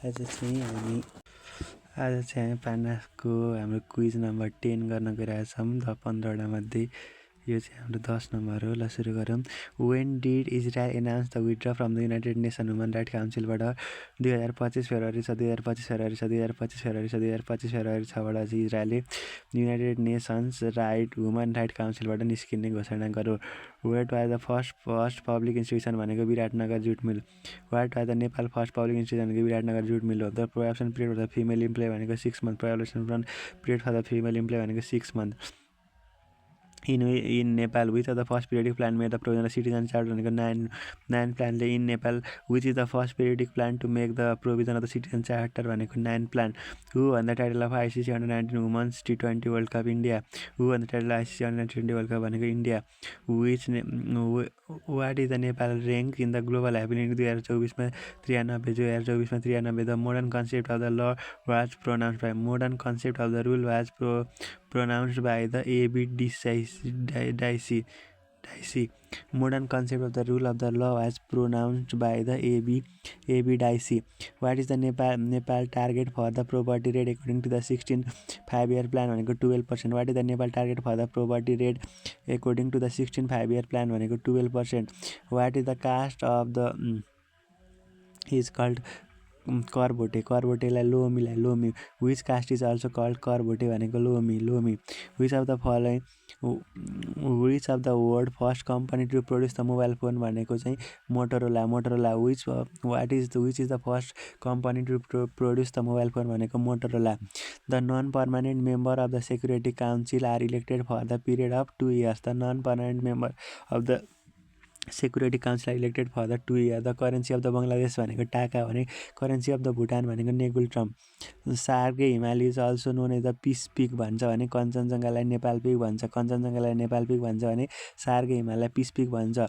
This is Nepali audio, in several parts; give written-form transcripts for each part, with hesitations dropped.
आज चाहिँ हामी पानाको हाम्रो क्विज नम्बर 10 गर्न गइरहेछौँ 15वटा मध्ये यो चाहिँ हाम्रो 10 नम्बर हो। ल सुरु गरौँ। When did Israel announce the withdraw from the United Nation human right काउन्सिलबाट 2025 फेब्रुअरी 2025 फेब्रुअरी 2025 फेब्रुअरी 2025 फेब्रुअरी 6बाट चाहिँ इजरायलले युनाइटेड नेसन्स ह्युमन राइट काउन्सिलबाट निस्किने घोषणा गर्यो। What was the first public institution भनेको Biratnagar jute mill. What was the Nepal first public institution भनेको विराटनगर जुट मिल हो। The production period for the female employee भनेको 6 month. Production period for the female employee भनेको 6 month. In Nepal, which of the first periodic plan made the provision of citizen charter भनेको 9 प्लानले in Nepal which is the first periodic plan to make the provision of the citizen charter भनेको 9 plan. Who won the title of ICC under-19 Women's T20 World Cup India? Who won the title of ICC under-19 World Cup भनेको India. What is the Nepal rank in the global happening 2024 मा 93 the modern concept of the law was pronounced by modern concept of the rule was pronounced by the A.B. Dicey. Modern concept of the rule of the law was pronounced by the A.B. Dicey. What is the Nepal target for the poverty rate according to the 16 5-year plan भनेको 12%. What is the Nepal target for the poverty rate according to the 16 5-year plan भनेको 12%. What is the caste of the is called करभोटेलाई Lhomi which caste is also called Karbhote भनेको Lhomi which of the world first company to produce the mobile phone भनेको चाहिँ Motorola which is the first company to produce the mobile phone भनेको Motorola. The non-permanent member of the Security Council are elected for the period of 2 years. The non-permanent member of the Security Council are elected for the 2 years. The currency of the Bangladesh भनेको टाका भने currency of the Bhutan भनेको नेगुल ट्रम। सार्गे हिमाल is also known as the peace peak भन्छ भने कञ्चनजङ्घालाई नेपाल पिक भन्छ। कञ्चनजङ्घालाई नेपाल पिक भन्छ भने सार्गे हिमाललाई पिस पिक भन्छ।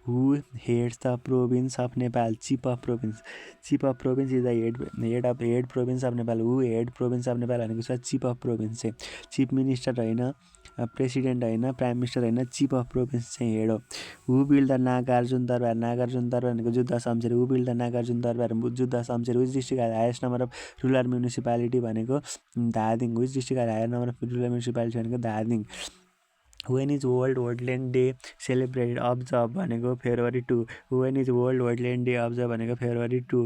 Who heads the province of Nepal? Chief of province is the head province of Nepal. Who head province of Nepal भनेको छ चिफ अफ प्रोभिन्स चाहिँ। चिफ मिनिस्टर होइन, प्रेसिडेन्ट होइन, प्राइम मिनिस्टर होइन, चिफ अफ प्रोभिन्स चाहिँ हेड हो। Who build the Nagarjun Durbar भनेको Juddha Shamsher. Who build the Nagarjun Durbar Juddha Shamsher. Which district has highest number of rural municipality भनेको Dhading. Which district has higher number of rural municipality भनेको Dhading. When is World Woodland Day celebrated? Observe भनेको February 2। When is World Woodland Day observe भनेको February 2।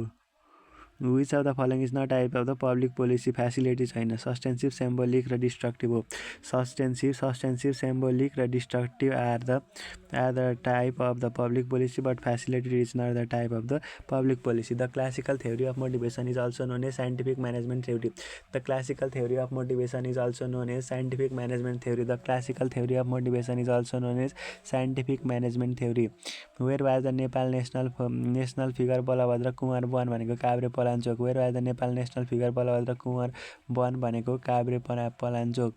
Which of the following is not type of the public policy facility छैन? सब्सटेन्सिभ, सिम्बोलिक र डिस्ट्रक्टिभ हो। सब्सटेन्सिभ, सिम्बोलिक र destructive are the type of the public policy but facility is not the type of the public policy. The classical theory of motivation is also known as scientific management theory. The classical theory of motivation is also known as scientific management theory. The classical theory of motivation is also known as scientific management theory. Where was the Nepal national figure Balbhadra Kunwar वन भनेको Kavre Palanchok. Where was the Nepal national figure Balbhadra Kunwar वन भनेको Kavre Palanchok.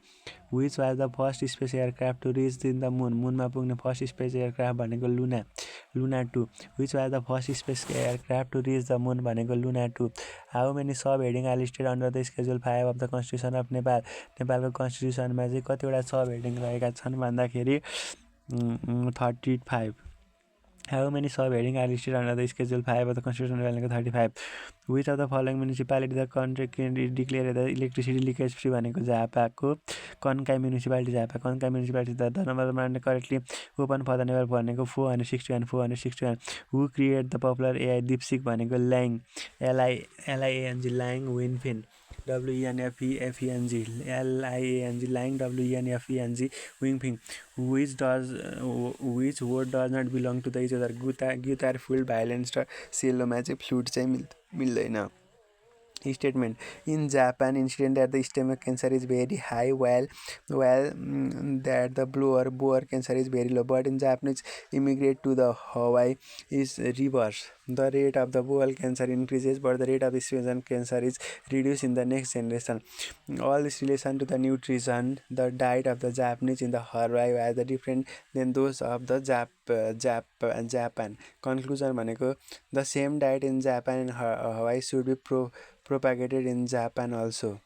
Which was the first space aircraft to reach in the moon? मुनमा पुग्ने फर्स्ट स्पेस एयरक्राफ्ट भनेको Luna 2। Which was the first space aircraft to reach the moon भनेको Luna 2। How many sub heading are listed under the schedule 5 of the constitution of Nepal? नेपालको कन्स्टिट्युसनमा चाहिँ कतिवटा सब हेडिङ रहेका छन् भन्दाखेरि 35। How many sub-heading are listed under the Schedule 5 of the Constitution भनेको 35। Which of the following municipality the country can declare the electricity leakage free भनेको झापाको Kankai municipality. Kankai municipality the number correctly open for the Nepal भनेको 461। Who create the popular AI DeepSeek भनेको ल्याङ LIANG ल्याङ विनफेन WENFENG ल्याङ WENFENG विङफिङ। Which word does not belong to the each other? Guitar, flute, भायोलिन्स र सेलोमा चाहिँ फ्लुट चाहिँ मिल्दैन। Statement. In Japan, incidence at the stomach cancer is very high, while that the bowel cancer is very low. But in Japanese immigrate to the Hawaii is reverse. The rate of the bowel cancer increases, but the rate of stomach cancer is reduced in the next generation. All this relation to the nutrition, the diet of the Japanese in the Hawaii was the different than those of the Japan. Conclusion भनेको the same diet in Japan and Hawaii should be propagated in Japan also.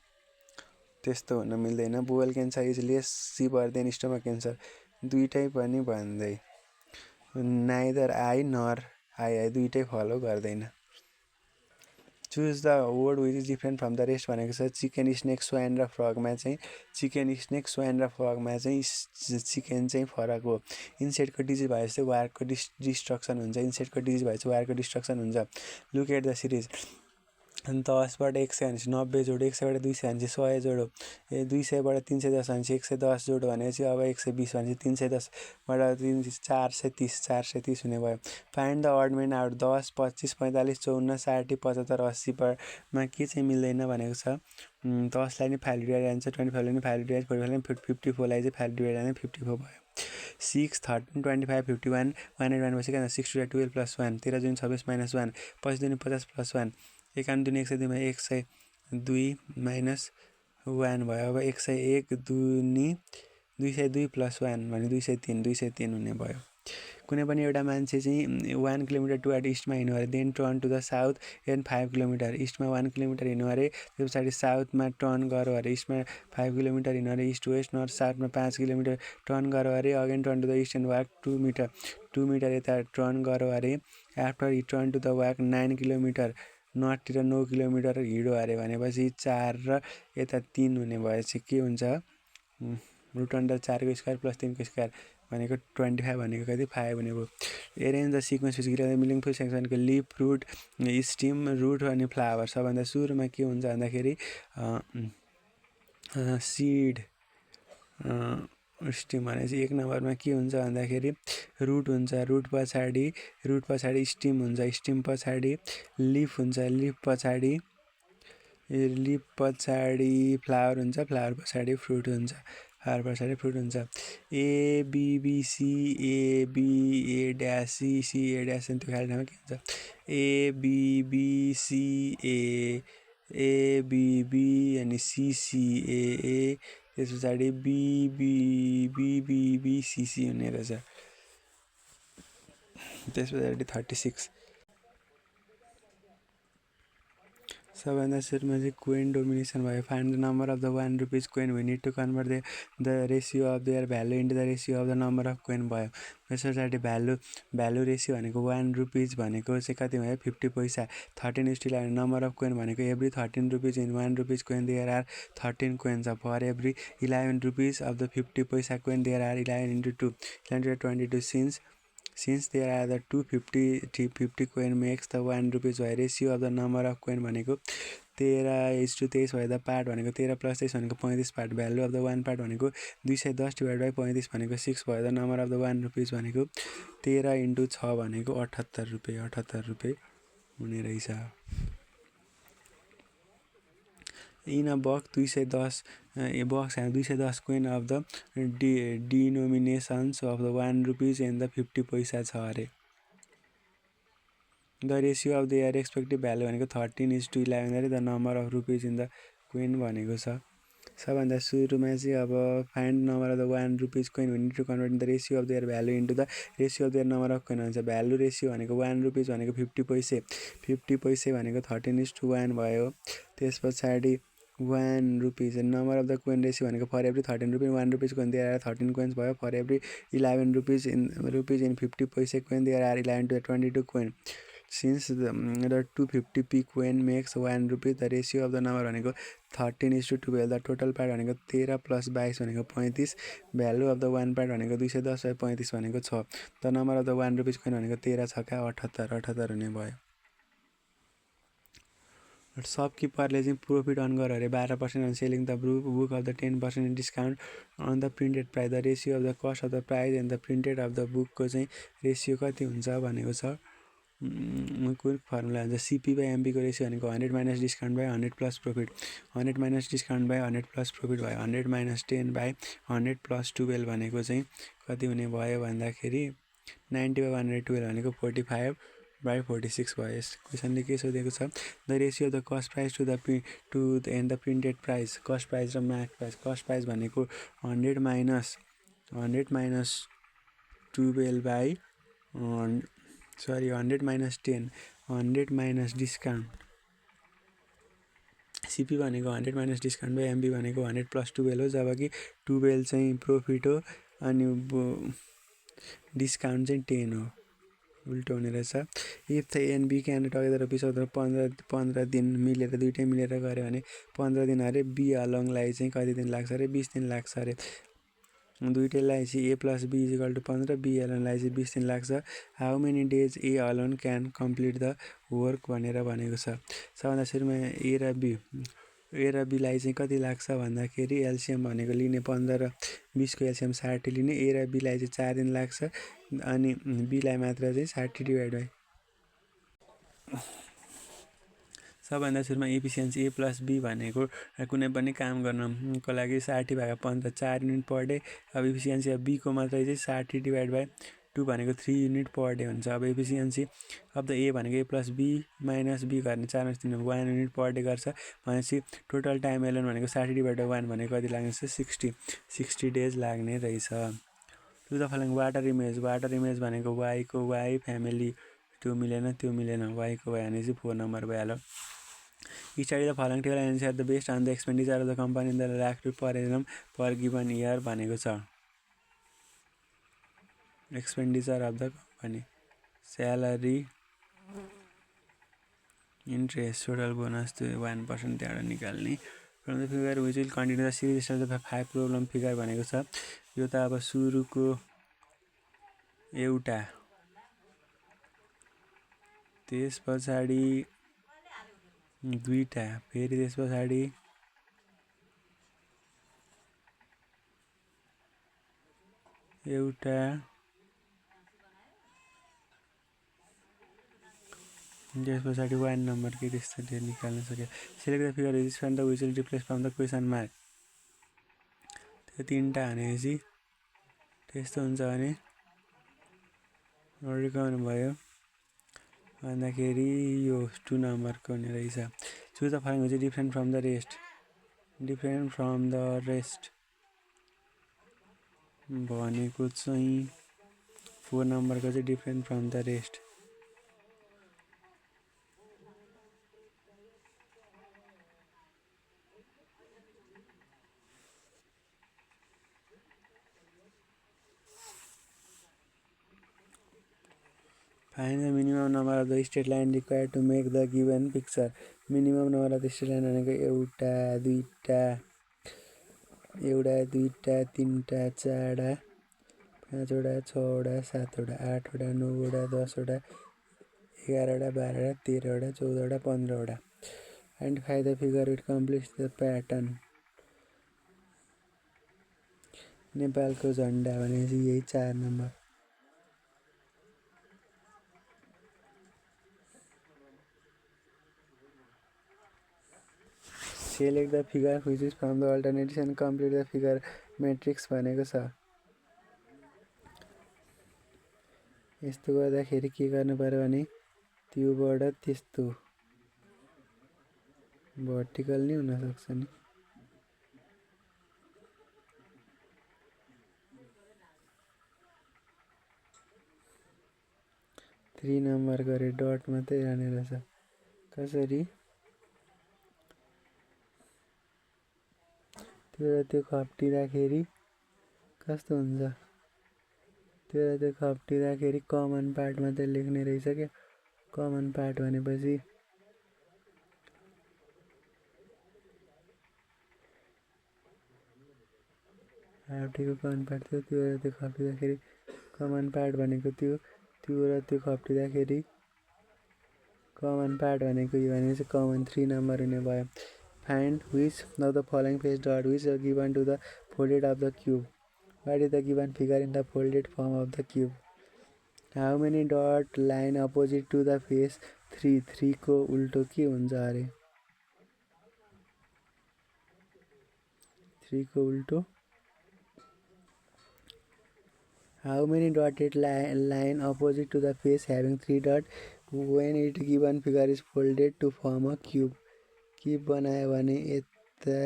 त्यस्तो हुन मिल्दैन। Bowel cancer is less severe than stomach cancer दुईटै पनि भन्दै नाइदर आई नर आई दुईटै फलो गर्दैन। Choose the word which is different from the rest भनेको छ चिकन, स्नेक, स्वाइन र फ्रगमा चाहिँ चिकन, स्नेक, स्वाइन र फ्रगमा चाहिँ चिकन चाहिँ फरक हो। इन्सेक्टको डिजिज भए जस्तै वायरको डिस्ट्रक्सन हुन्छ, इन्सेक्टको डिजिज भए चाहिँ वायरको डिस्ट्रक्सन हुन्छ। लुक एट द सिरिज 10बाट 100 भनेपछि 90 जोडो, 100बाट 200 भनेपछि 100 जोडो, 200बाट 310 भनेपछि 110 जोडो भनेपछि अब 120 भनेपछि 310बाट 430 हुने भयो। Find the odd man out 10, 25, 45, 54, 60, 75, 80मा के चाहिँ मिल्दैन भनेको छ। 10लाई नि 5 डिभाइड जान्छ, 25लाई नि 5 डिभाइड, 45लाई नि 54लाई चाहिँ 5 डिभाइड जान्छ, 54 भयो। 6, 13, 25, 51, 101 पछि के 6 2 12 प्लस 1, 13 दुनी 26 माइनस 1, 25 दुनी 50 प्लस 1, 51 दुनी 102 102 माइनस 1 भयो। अब 101 दुनी 202 प्लस 1 भने 203 हुने भयो। कुनै पनि एउटा मान्छे चाहिँ 1 किलोमिटर टुवर्ड इस्टमा हिँड्यो अरे, then turn to the south and 5 kilometre, इस्टमा 1 किलोमिटर हिँड्यो अरे, त्यो पछाडि साउथमा टर्न गऱ्यो अरे, इस्टमा 5 किलोमिटर हिँड्यो अरे, इस्ट वेस्ट नर्थ साउथमा 5 किलोमिटर टर्न गऱ्यो अरे, again turn to the east and walk 2 metre यता टर्न गऱ्यो अरे, after he turn to the walk 9 kilometre नर्थतिर 9 किलोमिटर हिँड्यो अरे भनेपछि 4 र यता 3 हुने भएपछि के हुन्छ, रुट अन्डर 4को स्क्वायर प्लस 3को स्क्वायर भनेको 25 भनेको कति 5 हुने भयो। Arrange the sequence which give the meaningful sense भनेको लिफ, फ्रुट, स्टिम, रुट अनि फ्लावर। सबभन्दा सुरुमा के हुन्छ भन्दाखेरि सिड, स्टिम भनेपछि 1 नम्बरमा के हुन्छ भन्दाखेरि रुट हुन्छ, रुट पछाडि स्टिम हुन्छ, स्टिम पछाडि लिफ हुन्छ, लिफ पछाडि फ्लावर हुन्छ, फ्लावर पछाडि फ्रुट हुन्छ, एबिबिसी AB a dash C a dash अनि त्यो खाली ठाउँमा के हुन्छ एबिबिसी एबिबी अनि सिसिए त्यस पछाडि बिबिबिसिसी हुने रहेछ। त्यस पछाडि 36 सबभन्दा सुरुमा चाहिँ कोइन डोमिनेसन भयो। Find the number of the 1 rupees coin, we need to convert the ratio of their value into the ratio of the number of coin भयो। त्यस पछाडि भ्यालु रेसियो भनेको 1 रुपिज भनेको चाहिँ कति भयो 50 पैसा, 13:11 नम्बर अफ कोइन भनेको every 13 rupees in 1 rupees coin there are 13 coins for every 11 rupees of the 50 paisa coin there are 11 into 2 22 since there are the 250 coin makes the 1 rupees भयो। Ratio of the number of coin भनेको 13:23 भयो। द पार्ट भनेको 13 + 23 भनेको 35 part. Value of the 1 part भनेको 210 / 35 भनेको 6 भयो। The number of the 1 rupees भनेको 13 × 6 भनेको 78 रुपियाँ हुने रहेछ। In a box 210 coin of the denominations of the 1 rupees and the 50 paisa छ अरे। The ratio of their respective value भनेको 13:11 अरे। The number of rupees in the coin भनेको छ। सबभन्दा सुरुमा चाहिँ अब find number of the 1 rupees coin, we need to convert the ratio of their value into the ratio of their number of coin हुन्छ। भ्यालु रेसियो भनेको 1 रुपिज भनेको 50 पैसे भनेको 13:1 भयो। त्यस पछाडि 1 rupees number of the coin ratio भनेको for every 13 rupees 1 rupees coin there are 13 coins भयो। For every 11 rupees in 50 paise coin there are 11 to 22 coin. Since the 250p coin makes 1 rupees, the ratio of the number भनेको 13:12। द टोटल पार्ट भनेको 13 + 22 भनेको 35। भ्यालु अफ द 1 पार्ट भनेको 210 / 35 भनेको 6। The number of the 1 rupees coin भनेको 13 छक्का 78 हुने भयो। सबकिपरले चाहिँ प्रफिट अर्न गर्यो अरे 12% on selling the book of the 10% discount on the printed price. The ratio of the cost of the price and the printed of the बुकको चाहिँ रेसियो कति हुन्छ भनेको छ। क्विक फर्मुला हुन्छ CP/MP को रेसियो भनेको 100 minus discount by 100 plus profit. 100 minus discount by 100 plus profit भयो। 100 माइनस 10 बाई 100 प्लस 12 भनेको चाहिँ कति हुने भयो भन्दाखेरि 90/112 भनेको 45/46 भयो। यस क्वेसनले के सोधेको छ, the ratio of the cost price to and the printed price. Cost price र मार्क प्राइस। कस्ट प्राइस भनेको 100 minus 12 by 100 minus 10, 100 minus discount. CP भनेको 100 माइनस डिस्काउन्ट बाई MP भनेको 100 प्लस 12 हो, जबकि 12 चाहिँ प्रफिट हो अनि डिस्काउन्ट चाहिँ 10 हो। उल्टो हुने रहेछ। If the and B can together बिस 15 दिन मिलेर दुइटै मिलेर गऱ्यो भने 15 दिन अरे बी अलङलाई चाहिँ कति दिन लाग्छ अरे 20 दिन लाग्छ अरे। दुइटैलाई चाहिँ A plus B equal to 15 B एलोनलाई चाहिँ 20 दिन लाग्छ। How many days A alone can complete the work भनेर भनेको छ। सबभन्दा सुरुमा ए र बीलाई चाहिँ कति लाग्छ भन्दाखेरि एलसिएम भनेको लिने 15 र 20को एलसिएम 60 लिने। ए र बीलाई चाहिँ 4 दिन लाग्छ अनि बीलाई मात्र चाहिँ 60 डिभाइड बाई सबभन्दा सुरुमा इफिसियन्सी ए प्लस बी भनेको कुनै पनि काम गर्नको लागि 60/15 4 युनिट पर डे। अब इफिसियन्सी अफ बीको मात्रै चाहिँ 60 डिभाइड बाई 2 भनेको 3 युनिट पर डे हुन्छ। अब इफिसियन्सी अफ द ए भनेको ए प्लस बी माइनस बी गर्ने 4 × 3 1 युनिट पर डे गर्छ भनेपछि टोटल टाइम एलोन भनेको 60 डिभाइड बाई 1 भनेको कति लाग्ने छ 60 डेज लाग्ने रहेछ। To the following water image भनेको वाईको वाई फ्यामिली त्यो मिलेन वाईको वाई भनेपछि 4 नम्बर भइहाल्यो। Study the following table and answer the best on the expenditure of the company in the last per annum per given year भनेको छ। Expenditure of the company salary interest total bonus त्यो 1% त्यहाँबाट निकाल्ने। From the figure which will continue the series start the 5 problem figure भनेको छ। यो त अब सुरुको एउटा त्यस पछाडि दुईटा फेरि त्यस पछाडि एउटा त्यस पछाडि 1 नम्बर के त्यस्तो निकाल्न सक्यो। Select the figure is from the which will replace from the question mark त्यो 3टा भनेपछि त्यस्तो हुन्छ भने रिकभर भयो भन्दाखेरि यो 2 नम्बरको हुने रहेछ। चुज द फलोइङ चाहिँ डिफ्रेन्ट फ्रम द रेस्ट भनेको चाहिँ 4 नम्बरको चाहिँ different from the rest. Find the minimum number of the straight line required to make the given picture. Minimum number of the straight line भनेको एउटा दुईटा 3टा 4टा 5वटा 6वटा 7वटा 8वटा 9वटा 10वटा 11वटा 12वटा 13वटा 14वटा 15वटा। Identify the figure which completes the pattern. नेपालको झन्डा भनेपछि यही 4 number. Select the figure which is from the alternatives and complete the figure matrix भनेको छ। यस्तो गर्दाखेरि के गर्नु पर्यो भने त्योबाट त्यस्तो भर्टिकल नि हुन सक्छ नि। थ्री नम्बर गरे डट मात्रै रहने रहेछ। कसरी त्यो खप्टिँदाखेरि कस्तो हुन्छ त्यो खप्टिँदाखेरि कमन पार्ट मात्रै लेख्ने रहेछ क्या। कमन पार्ट भनेपछि हाफ्टीको कमन पार्ट थियो त्यो र त्यो खप्टिँदाखेरि कमन पार्ट भनेको त्यो र त्यो खप्टिँदाखेरि कमन पार्ट भनेको यो भनेपछि कमन 3 नम्बर हुने भयो। Find which of the following page dot which are given to the folded of the cube. What is the given figure in the folded form of the cube? How many dot line opposite to the face 3 3 को उल्टो के हुन्छ अरे 3 को उल्टो How many dotted line opposite to the face having 3 dot when it given figure is folded to form a cube. Cube बनायो भने यता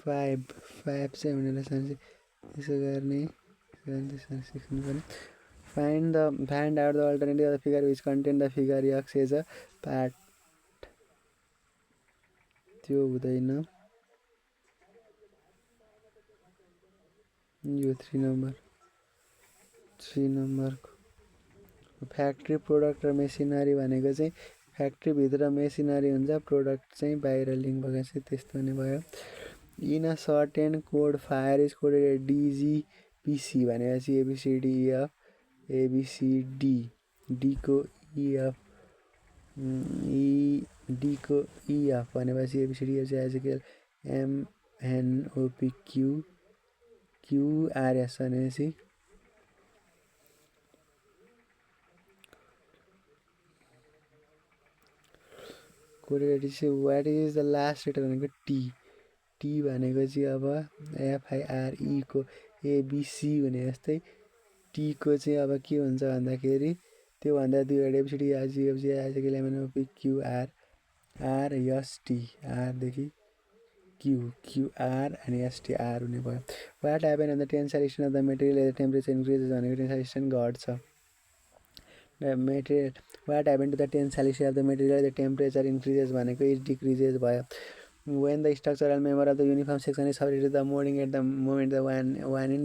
5 चाहिँ हुने रहेछ। त्यसो गर्ने सिक्नु पर्यो। Find out the alternative of the figure which contain the figure x as a part. त्यो हुँदैन यो 3 नम्बरको फ्याक्ट्री प्रोडक्ट र मेसिनरी भनेको चाहिँ फ्याक्ट्रीभित्र मेसिनरी हुन्छ, प्रोडक्ट चाहिँ बाहिर लिङ्क भएको चाहिँ त्यस्तो हुने भयो। In a certain and code fire is coded DGPC भनेपछि एबिसिडिएफ एबिसिडी डीको इएफ डीको इएफ भनेपछि एबिसिडी चाहिँ आजकल एमएनओपी क्युआरएस भनेपछि कोडेड चाहिँ what is the last letter भनेको टी भनेको चाहिँ अब एफआइआरईको एबिसी भने जस्तै टीको चाहिँ अब के हुन्छ भन्दाखेरि त्योभन्दा दुईवटा एबिसिडी आजिएफजी आजकल एमएनओपी क्युआरएसटी आरदेखि क्युआर अनि एसटिआर हुने भयो। What happen on the tensile of the material as the temperature increases भनेको टेन्साइलेसन घट्छ। Material what happen to the tensile of the material as the temperature increases भनेको इज डिक्रिजेस भयो। When the structural member of the uniform section is subject to the molding at the moment the one in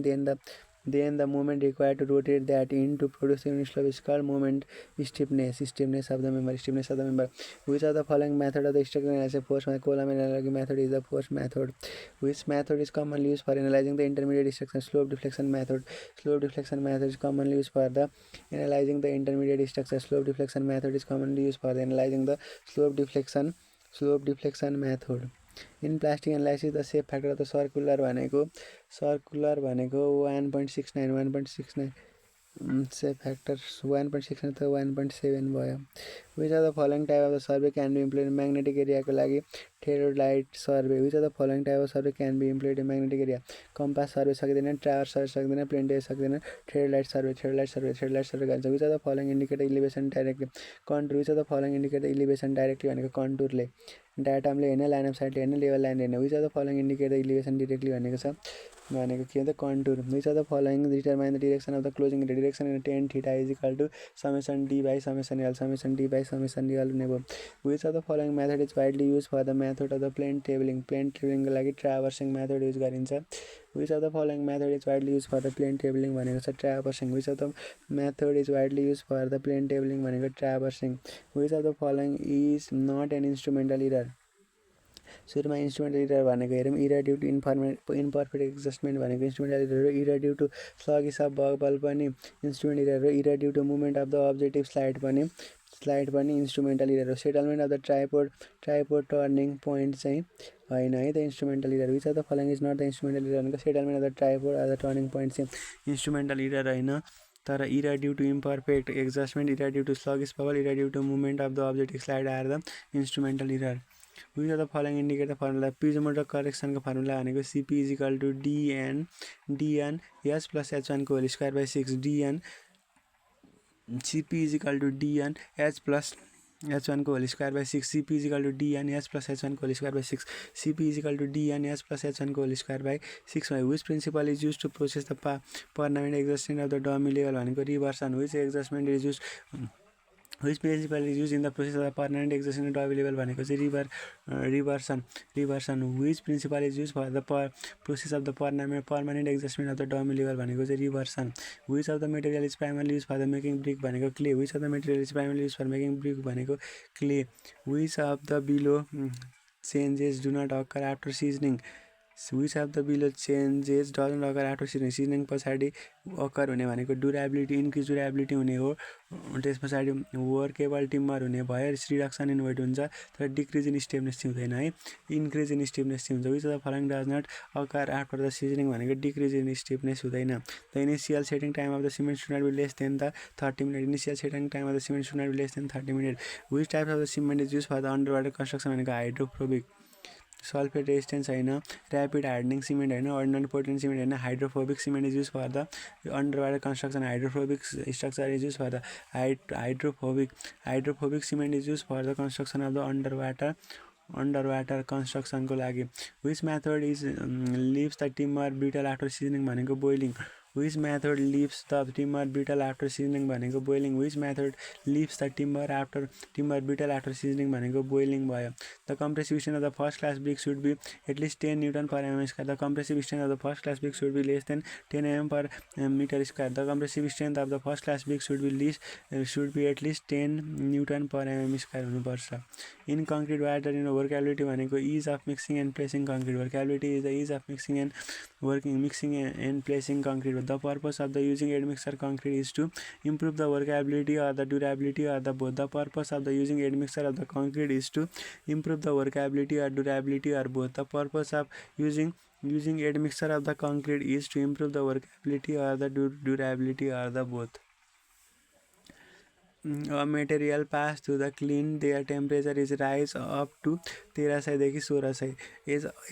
then the moment required to rotate that in to produce the unit slope is called moment stiffness of the member. Which of the following method of the structural analysis force Coulomb analogy method is the force method? Which method is commonly used for analyzing the intermediate structure? Slope deflection method is commonly used for the analyzing the intermediate structure. Slope deflection method is commonly used for the analyzing the slope deflection method. In plastic analysis the shape factor of the circular भनेको 1.69 shape factor 1.69 त 1.7 भयो। Which of the following type of the survey can be employed in magnetic area को लागि theodolite survey? Which of the following type of survey can be employed in magnetic area? compass survey सक्दैन, traverse survey सक्दैन, plane test सक्दैन, theodolite survey गर्छ। Which of the following indicate elevation directly? contour which of the following indicate elevation directly भनेको कन्टुरले, डायटमले हैन, लाइन अफ साइटले हैन, लेभल लाइनले हैन। which of the following indicate elevation directly भनेको छ भनेको के हो त contour. which of the following determine the direction of the closing direction in tan theta is equal to summation d by summation l हुने भयो। which of the following method is widely used for the method of the plane tabling को लागि traversing method युज गरिन्छ। which of the following method is widely used for the plane tabling भनेको छ traversing। which of the method is widely used for the plane tabling भनेको traversing। which of the following is not an instrumental error? सुरुमा इन्स्ट्रुमेन्टल इरर भनेको हेरौँ, error due to imperfect adjustment भनेको इन्स्ट्रुमेन्टल इरर हो। Error due to sluggish of bubble पनि इन्स्ट्रुमेन्ट इरर हो। Error due to movement of the objective slide पनि इन्स्ट्रुमेन्टल इरर हो। Settlement of the tripod turning point चाहिँ होइन है त instrumental error. Which of the following is not the instrumental error भनेको settlement of the tripod of the turning point चाहिँ इन्स्ट्रुमेन्टल इरर होइन, तर error due to imperfect adjustment, error due to sluggish bubble, error due to movement of the objective slide are the instrumental error. Which of the following indicate the formula? Piezometric correction को formula भनेको CP is equal to dn s plus h1 को whole square by 6 dn CP is equal to dn h plus h1 को whole square by 6 CP is equal to dn s plus h1 को whole square by 6 CP is equal to dn s plus h1 को whole square by 6 which principle is used to process the permanent adjustment of the dummy level भनेको reversion। which adjustment is used which principle is used in the process of the permanent exertion of dummy level भनेको चाहिँ reversion। which principle is used for the process of the permanent adjustment of the dummy level भनेको चाहिँ reversion। which of the material is primarily used for the making brick भनेको clay। which of the material is primarily used for making brick भनेको clay। which of the below changes do not occur after seasoning? which of the below changes doesn't occur after seasoning? seasoning पछाडि अकर हुने भनेको ड्युरेबिलिटी इन्क्रिज ड्युरेबिलिटी हुने हो, त्यस पछाडि वर्केबल टिम्बर हुने भयो, रिडक्सन इन वेट हुन्छ, तर डिक्रिज इन स्टिफनेस चाहिँ हुँदैन है, इन्क्रिज इन स्टिफनेस चाहिँ हुन्छ। Which of the following does not occur after the seasoning भनेको डिक्रिज इन स्टिफनेस हुँदैन। The initial setting time of the cement should not be less than the 30 minute. Initial setting time of the cement should not be less than 30 minute. Which type of the cement is use for the under water construction भनेको हाइड्रोफोबिक, सल्फेट रेजिस्टेन्स होइन, ऱ्यापिड हार्डनिङ सिमेन्ट होइन, अर्डिनरी पोर्टल्यान्ड सिमेन्ट होइन, hydrophobic cement is use for the under water construction. Hydrophobic structure is use for the hydrophobic cement is use for the construction of the under water कन्स्ट्रक्सनको लागि। Which method is leaves the timber brittle after seasoning भनेको boiling. Which method leaves the timber brittle after seasoning भनेको boiling. Which method leaves the timber brittle after seasoning भनेको boiling भयो. The compressive strength of the first class brick should be at least 10 Newton per mm square. The compressive strength of the first class brick should be less than 10 mm per meter square. The compressive strength of the first class brick should be at least 10 Newton per mm square हुनुपर्छ. In concrete, what the workability भनेको ease of mixing and placing concrete. Workability is the ease of mixing and placing concrete. The purpose of the using admixture concrete is to improve the workability or the durability or the both. The purpose of the using admixture of the concrete is to improve the workability or durability or both. The purpose of using admixture of the concrete is to improve the workability or the durability or the both. A material pass through the clean, their temperature is rise up to 1300 देखि 1600.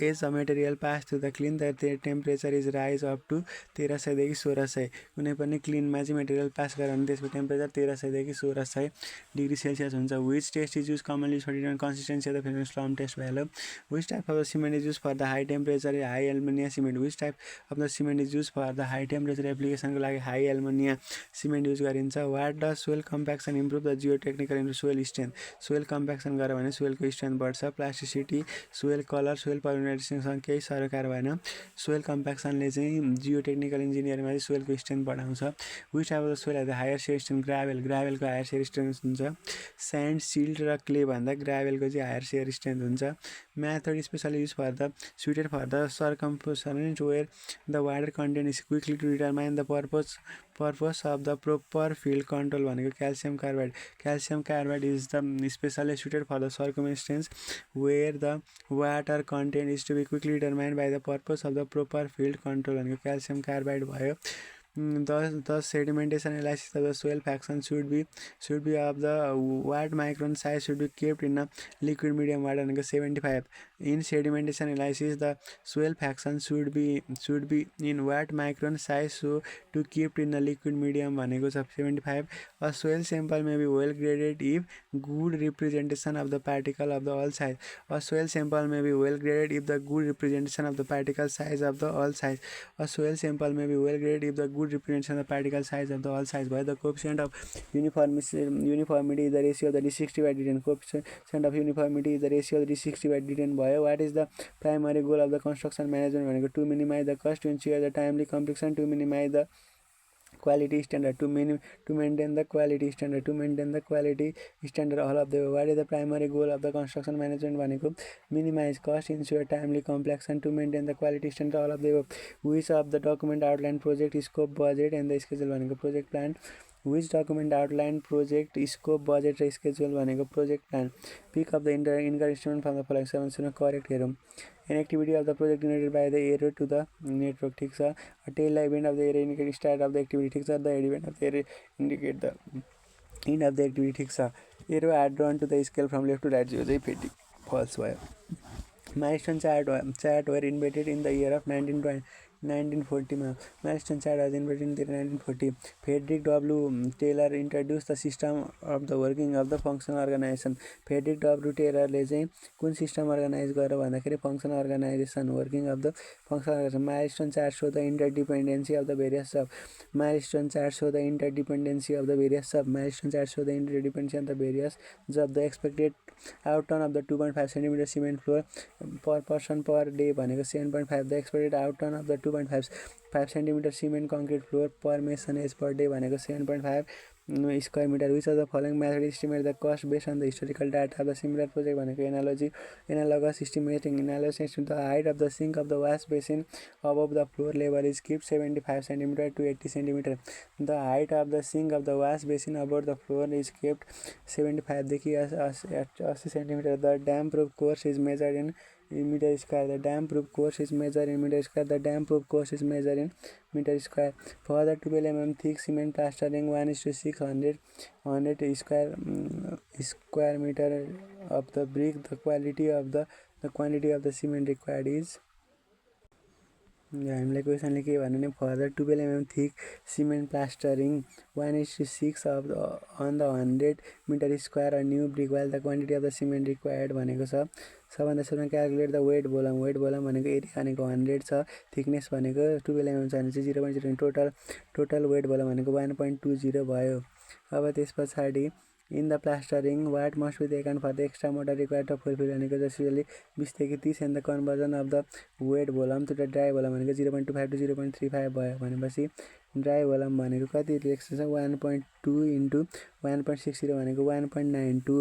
As a material pass through the clean, their temperature is rise up to 1300 देखि 1600. कुनै पनि क्लिनमा चाहिँ मेटेरियल पास गऱ्यो भने त्यसको टेम्परेचर 1300 देखि 1600 डिग्री सेल्सियस हुन्छ. Which test is used commonly for determining consistency of the film slump test value? Which type of the cement is used for the high temperature high ammonia cement? Which type of the cement is used for the high temperature application को लागि high ammonia cement युज गरिन्छ. What does soil compaction improve the geotechnical into soil strength? Soil compaction गर्यो भने सोइलको स्ट्रेन्थ बढ्छ. प्लास्टिसिटी, सोइल कलर, सोइल पर्मिनेन्टसँग केही सरकार भएन. सोइल कम्प्याक्सनले चाहिँ जियोटेक्निकल इन्जिनियरिङमा चाहिँ सोइलको स्ट्रेन्थ बढाउँछ. Which type of the soil the higher shear strength? ग्राभेलको हायर सेयर स्ट्रेन्थ हुन्छ. स्यान्ड, सिल्ट र क्ले भन्दा ग्राभेलको चाहिँ हायर सेयर स्ट्रेन्थ हुन्छ. Method specially use for the suited for the circumstance where the water content is quickly to determine the purpose of the proper field control भनेको calcium carbide. Calcium carbide is the specially suited for the circumstance where the water content is to be quickly determined by the purpose of the proper field control भनेको calcium carbide भयो. The sedimentation analysis of the soil fraction should be of the what micron size should be kept in a liquid medium water भनेको 75. In sedimentation analysis the soil fraction should be in what micron size so to keep in a liquid medium भनेको छ 75. A soil sample may be well graded if good representation of the particle of the all size. A soil sample may be well graded if the good representation of the particle size of the all size. A soil sample may be well graded if the good representation of the particle size of the all size. By the coefficient of uniformity is the ratio of the d60 by d10. Coefficient of uniformity is the ratio of the d60 by d10 भयो. What is the primary goal of the construction management भनेको to minimize the cost, to ensure the timely completion, to minimize the quality standard, to maintain the quality standard all of the. What is the primary goal of the construction management भनेको minimize cost, ensure timely completion, to maintain the quality standard all of the. Which of the document outline project scope, budget and the schedule भनेको project plan. Which document outline project scope, budget र schedule भनेको project plan. Pick up the incorrect instrument from the following 7 correct हेरौँ. An activity of the project generated by the error to the network ठिक छ. A tail event of the error indicate start of the activity ठिक छ. The event of the error indicate the end of the activity ठिक छ. Arrow are drawn to the scale from left to right 0 चाहिँ फेरि false भयो. Milestone chart were invented in the year of 1940 मा. Milestone chart was invented in the year 1940. Frederick W. Taylor introduced the system of the working of the functional organization. Frederick W. Taylor ले चाहिँ कुन सिस्टम अर्गनाइज गर्यो भन्दाखेरि functional organisation working of the functional organisation. Milestone chart show the interdependency of the various sub. Milestone chart show the interdependency of the various sub. Milestone chart show the interdependency of the various sub. The expected outturn of the 2.5 cm cement floor per person per day भनेको 7.5. The expected outturn of the 2.5 cm cement concrete floor per mason age per day भनेको 7.5 square meter. Which of the following method estimate the cost based on the historical data of the similar project भनेको analogous estimating. Analogous estimate the height of the sink of the wash basin above the floor level is kept 75 cm to 80 cm. The height of the sink of the wash basin above the floor is kept 75 देखि 80 cm. The dam proof course is measured in meter square. The dam proof course is measured in meter square. The dam proof course is measured in meter square. For the 12 mm thick cement plastering 1:600 square meter of the brick, the quantity of the cement required is हामीलाई क्वेसनले के भन्यो भने further 12 mm thick cement plastering 1:6 on the 100 metre square a new brick while the quantity of the cement required भनेको छ। सबभन्दा सुरुमा क्यालकुलेट द वेट भोलम भनेको एरिया भनेको 100 छ, थिकनेस भनेको 12 mm छ भने चाहिँ 0.0 टोटल वेट भोलम भनेको 1.20 भयो। अब त्यस पछाडि in the plastering what must be taken for the extra mortar required to fulfil भनेको जसरी 20 देखि 30 and the conversion of the wet volume to the dry volume भनेको 0.25 टु 0.35 भयो भनेपछि ड्राई भोलम भनेको कति लेख्छ 1.2 इन्टु 1.60 भनेको 1.92।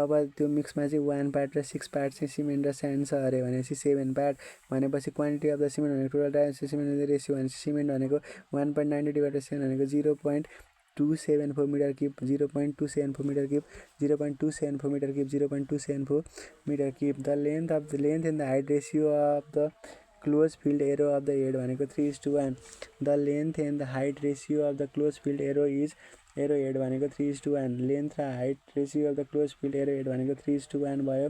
अब त्यो मिक्समा चाहिँ 1 पार्ट र 6 पार्ट चाहिँ सिमेन्ट र स्यान्ड छ अरे भनेपछि 7 पार्ट भनेपछि क्वान्टिटी अफ द सिमेन्ट भनेको टोटल ड्राई सिमेन्ट रेसियो भनेपछि सिमेन्ट भनेको 1.90 डिभाइडेड 7 भनेको 0.274 metre cube 0.274 metre cube 0.274 metre cube 0.274 metre cube. The length and the height ratio of the close field arrow of the head भनेको 3:1। The length and the height ratio of the close field arrow head भनेको 3:1। लेन्थ र height ratio of the close field arrow head भनेको 3:1 भयो।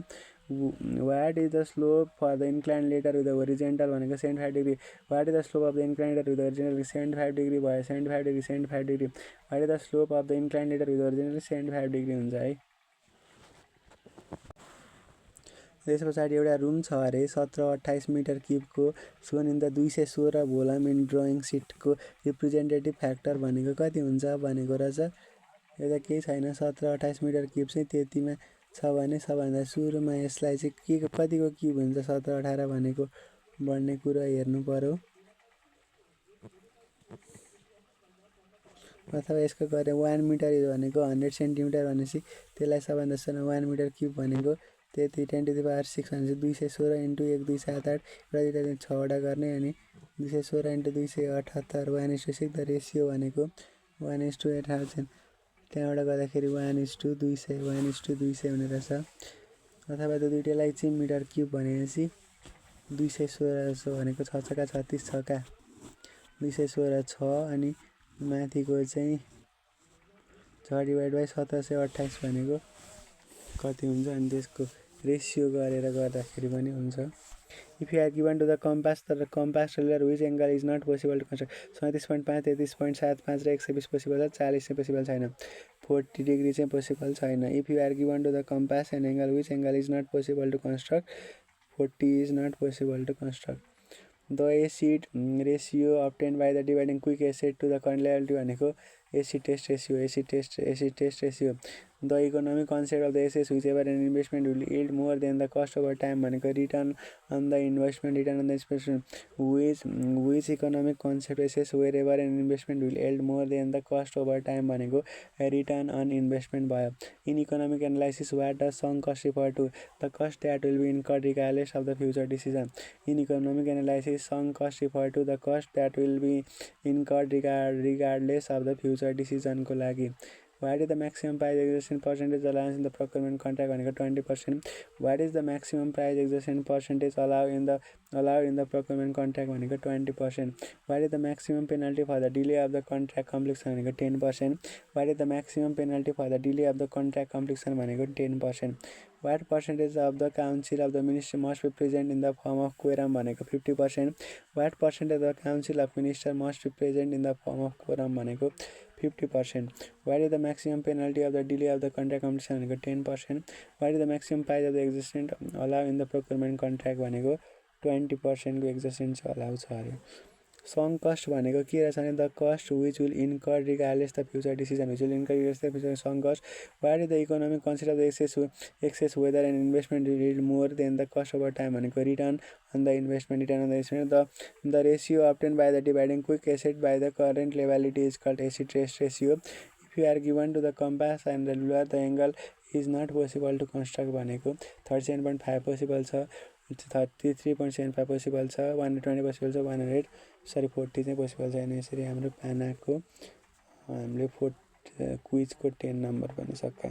What is the slope for the incline ladder with the horizontal भनेको 75 degree. What is the slope of the incline ladder with the horizontal 75 degree भयो। 75 degree what is the slope of the incline ladder with the horizontal 75 degree हुन्छ है। त्यस पछाडि एउटा रुम छ अरे 17-28 मिटर क्युबको shown in the 216 volume in drawing सिटको रिप्रेजेन्टेटिभ फ्याक्टर भनेको कति हुन्छ भनेको रहेछ। यो त केही छैन 17-28 मिटर क्युब चाहिँ त्यतिमा छ भने सबभन्दा सुरुमा यसलाई चाहिँ के कतिको क्युब हुन्छ 17-18 भनेको भन्ने कुरा हेर्नु पर्यो। अथवा यसको गरे 1 मिटर भनेको 100 सेन्टिमिटर भनेपछि त्यसलाई सबभन्दा सुरुमा 1 मिटर क्युब भनेको त्यति 10⁻6 भनेपछि 216 इन्टु 1 2 7 8 र दुईवटा 6वटा गर्ने अनि 216 इन्टु 278 1:6 द रेसियो भनेको 1:8000 त्यहाँबाट गर्दाखेरि 1:200 1:200 हुने रहेछ। अथवा त्यो दुइटैलाई चाहिँ मिटर क्युब भनेपछि 216 भनेको 6 छक्का 36 छक्का 216 6 अनि माथिको चाहिँ 6/1728 भनेको कति हुन्छ अनि त्यसको रेसियो गरेर गर्दाखेरि पनि हुन्छ। If you are given to the compass the compass tailor which angle is not possible to construct 37.5 33.75 र 120 पोसिबल छ 40 चाहिँ पोसिबल छैन 40 डिग्री चाहिँ पोसिबल छैन। If you are given to the compass an angle which angle is not possible to construct 40 is not possible to construct. The acid ratio obtained by the dividing quick acid to the current level भनेको acid test ratio. The economic concept of the assess which ever an investment will yield more than the cost over time भनेको return on the investment which economic concept assess where ever an investment will yield more than the cost over time भनेको रिटर्न अन इन्भेस्टमेन्ट भयो। In economic analysis what the sunk cost refer to the cost that will be incurred regardless of the future decision. In economic analysis sunk cost refer to the cost that will be incurred regardless of the future डिसिजनको लागि। What is the maximum price exertion percentage allowance in the procurement contract भनेको 20%। What is the maximum price exertion percentage allowed in the procurement contract भनेको 20%। What is the maximum penalty for the delay of the contract completion भनेको 10%। What is the maximum penalty for the delay of the contract completion भनेको 10%। What percentage of the council of the minister must be present in the form of quorum भनेको 50%। What percentage of the council of minister must be present in the form of quorum भनेको 50%। What is the maximum penalty of the delay of the contract completion भनेको 10%। What is the maximum price of the existent allow in the procurement contract भनेको 20% को एक्जिस्टेन्ट अलाउ छ अरे। सङ्क कस्ट भनेको के रहेछ भने the cost which will incur regardless the future decision which will incur regardless the future sunk cost. What is the economic concept of the access whether and investment will more than the cost over time भनेको return on the investment the ratio obtained by the dividing quick acid by the current liability is called acid test ratio. If you are given to the compass and the ruler the angle is not possible to construct भनेको 37.5 पोसिबल छ 33.75 पोसिबल छ 120 पोसिबल छ 40 चाहिँ पोसिबल छैन। यसरी हाम्रो पानाको हामीले क्विजको 10 नम्बर पनि सक्छ।